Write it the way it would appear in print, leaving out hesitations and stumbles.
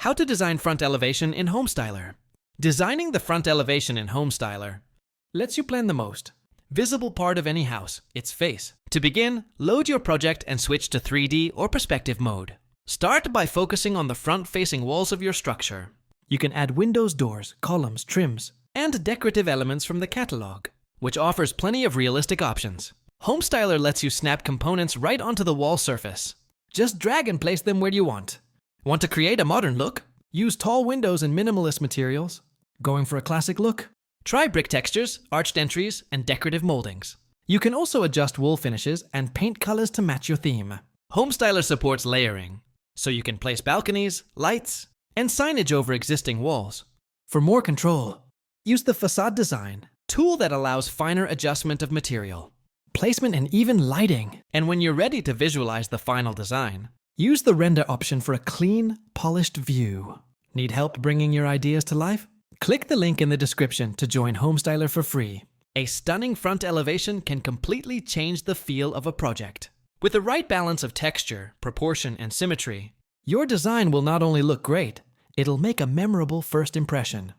How to design front elevation in Homestyler. Designing the front elevation in Homestyler lets you plan the most visible part of any house, its face. To begin, load your project and switch to 3D or perspective mode. Start by focusing on the front-facing walls of your structure. You can add windows, doors, columns, trims, and decorative elements from the catalog, which offers plenty of realistic options. Homestyler lets you snap components right onto the wall surface. Just drag and place them where you want. Want to create a modern look? Use tall windows and minimalist materials. Going for a classic look? Try brick textures, arched entries, and decorative moldings. You can also adjust wool finishes and paint colors to match your theme. Homestyler supports layering, so you can place balconies, lights, and signage over existing walls. For more control, use the façade design tool that allows finer adjustment of material, placement, and even lighting. And when you're ready to visualize the final design, use the render option for a clean, polished view. Need help bringing your ideas to life? Click the link in the description to join Homestyler for free. A stunning front elevation can completely change the feel of a project. With the right balance of texture, proportion, and symmetry, your design will not only look great, it'll make a memorable first impression.